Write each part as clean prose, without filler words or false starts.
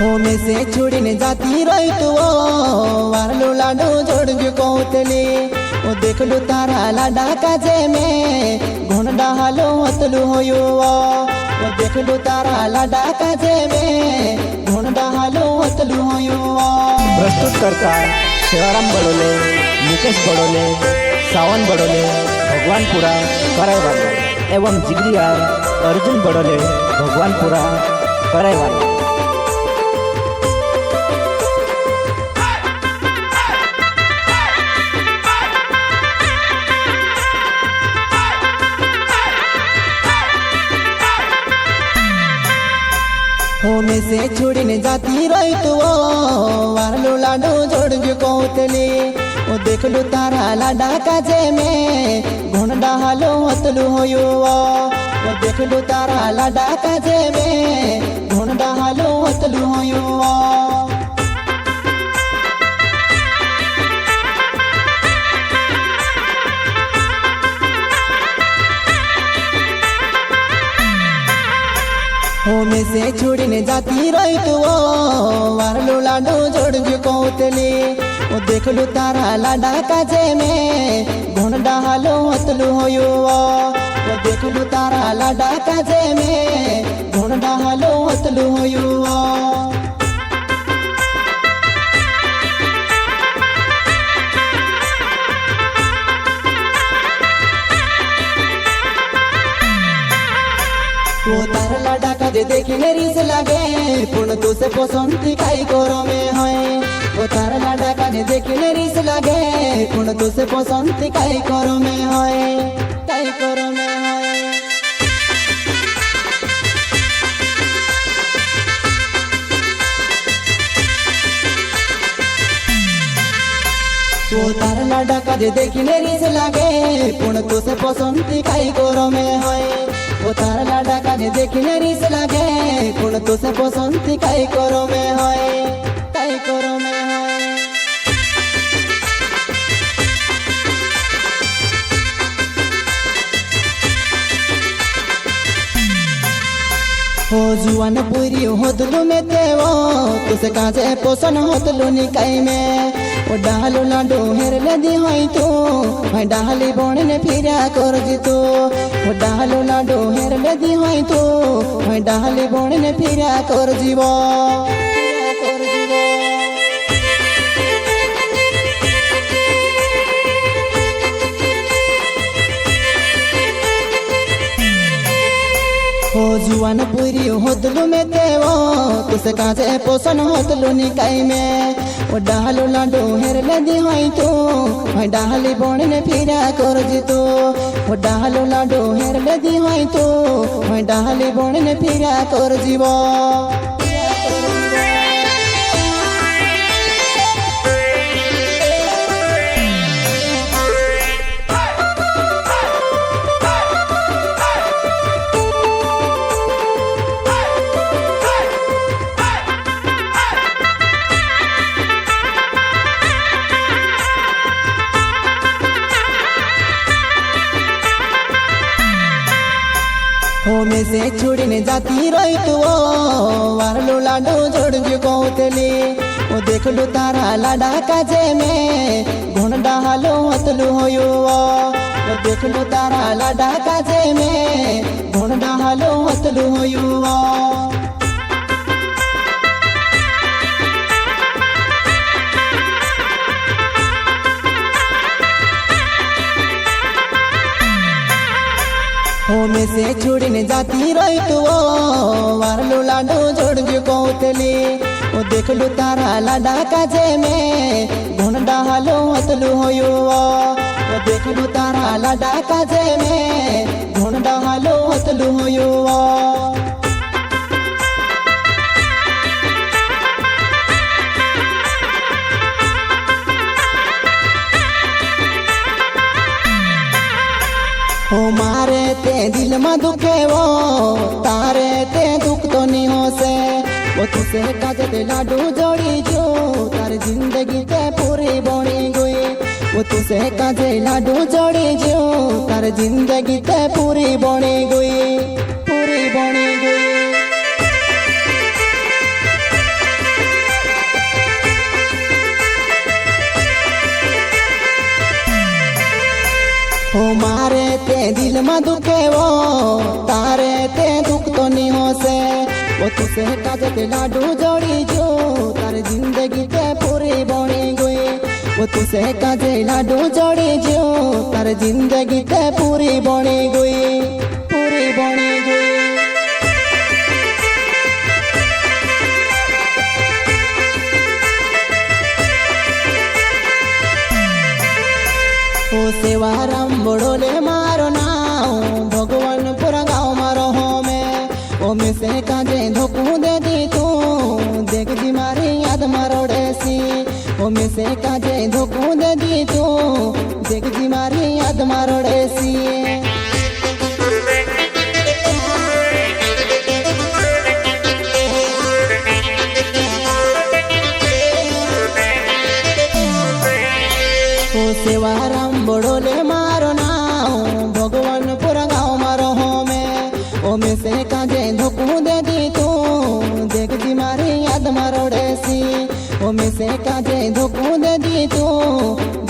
हो में से छोड़ी ने जाती रही तू वारलो लाडो जोड़ गयो कोतले ओ देख लो तारा लाडा काजे में घुण डालो हतलू होयो ओ देख लो तारा लाडा काजे में घुण डालो हतलू होयो। प्रस्तुत करता शिवाराम बडोले, मुकेश बडोले, सावन बडोले, भगवानपुरा कराईवाला एवं जिगरियार अर्जुन बडोले, भगवानपुरा कराईवाला। हो में से छोड़ी ने जाती रही तू वारलो लाडो जोड़ गयो कोतले ओ देख लो तारा लाडा काजे में घुण डालो हतलू होयो ओ देख लो तारा लाडा काजे में घुण डालो हतलू होयो। हो में से छोड़ी ने जाती रही तू वारलो लाडो जोड़ गयो कोतले ओ देख लो तारा लाडा काजे में घुण डालो हतलू होयो ओ देख लो तारा लाडा काजे में घुण डालो हतलू होयो। वो तारा लाडा काजे देखिने रिस लागे पुण तो से पसंद काई करो में है वो तारा लाडा काजे देखिने रिस लागे पुण तो से पसंद काई करो में है काई करो में है। वो तारा लाडा काजे देखिने रिस लागे पुण तो से पसंद काई करो में है वो तारा लाडा काजे देखिने रिस लागे पुण तो से पसंद काई करो में है काई करो में है। हो जुआन पूरी होतलू में तेवो तुसे काजे पोषण होतलू निकाई में ओ डालो लाडो हेर लदी होई तो मैं डाली बोण ने फिरा कर जितो ओ डालो लाडो हेर लदी होई तो मैं डाली बोण ने फिरा कर जीवो। हो जुआन पूरी होतलू में तेवो तुसे काजे पोषण होतलू निकाई में ओ डालो लाडो हेर लदी होई तो मैं डाली बोण ने फिरा कर जितो ओ डालो लाडो हेर लदी होई तो मैं डाली बोण ने फिरा कर जीवो। हो में से छोड़ी ने जाती रही तू वारलो लाडो जोड़ गयो कोतले ओ देख लो तारा लाडा काजे में घुण डालो हतलू होयो ओ देख लो तारा लाडा काजे में घुण डालो हतलू होयो। हो में से छोड़ी ने जाती रही तू वारलो लाडो जोड़ गयो कोतले ओ देख लो तारा लाडा काजे में घुण डालो हतलू होयो ओ देख लो तारा लाडा काजे में घुण डालो हतलू होयो। हो मारे ते दिल में दुखे वो तारे ते दुख तो नहीं हो से वो तुसे काजे ते लाडू जोड़ी जो तार जिंदगी ते पूरी बनी गई वो तुसे काजे लाडू जोड़ी जो तार जिंदगी ते पूरी बनी गई पूरी बनी गई। તે દિલમાં દુખે વો તારે તે દુઃખ તો નહીં હોશે ઓ તું સે કાજે તે લાડુ જોડી જો તારે જિંદગી તે પૂરી બની ગઈ ઓ તું સે કાજે લાડુ જોડી જો તારે જિંદગી તે પૂરી બની ગઈ પૂરી બની ગઈ ओ सेवाराम बड़ोले मारो नाव भगवानपुर गाँव मारो हो में ओ में से काजे धोखू दे दी तू देख जी मारी याद मारो डेसी ओ में से काजे धोखू दे दी तू देख जी मारी याद मारो डेसी सेवाराम बड़ोले मारो नाव भगवानपुर गाँव मारो हो में ओ में से काजे धोखू दे दी तू देख जी मारी याद मारो डेसी ओ में से काजे धोखू दे दी तू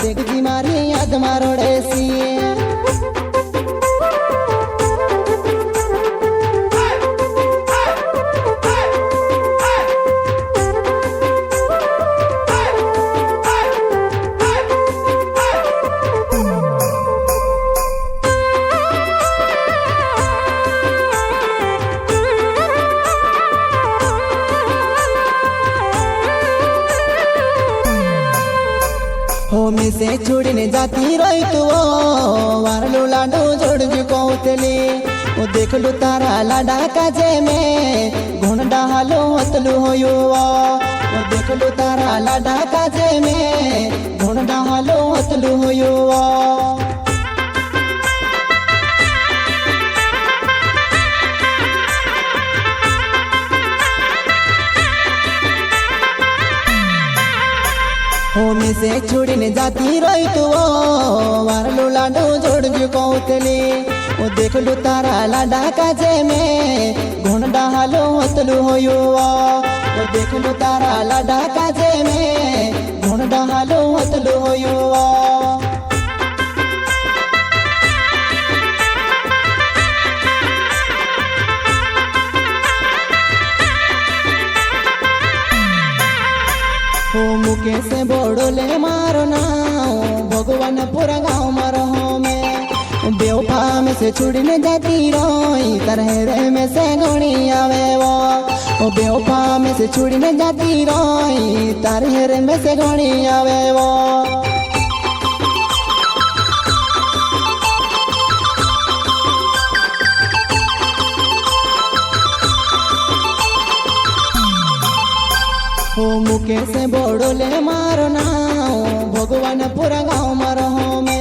देख जी मारी याद मारो डेसी हो में से छुड़ने जाती रही तू वारलू लाडू जोड़ जो कहतली ओ देख लू तारा लाडा काजे में घुण डालो हतलू होयो ओ देख लू तारा लाडा काजे में घुण डालो हतलू होयो हो में से छुड़ने जाती रही तू वारलू लाडू जोड़ जो कहतली ओ देख लू तारा लाडा काजे में घुण डालो हतलू होयो ओ देख लू तारा लाडा काजे में घुण डालो हतलू होयो हो मुकेश बड़ोले मारो नाव भगवानपुर गाँव मारो हो में बेवफा में से छुड़ने जाती रोई तरह में से घोड़ी आवे वो ओ बेवफा में से छुड़ने जाती रोई तरह में से घोड़ी आवे वो हो मुकेश बड़ोले मारो नाव भगवानपुर गाँव मारो हो में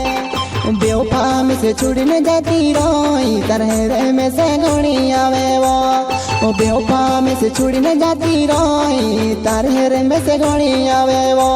बेवफा में से छुड़ने जाती रोई तरह में से घोड़ी आवे वो ओ बेवफा में से छुड़ने जाती रोई तरह में से घोड़ी आवे वो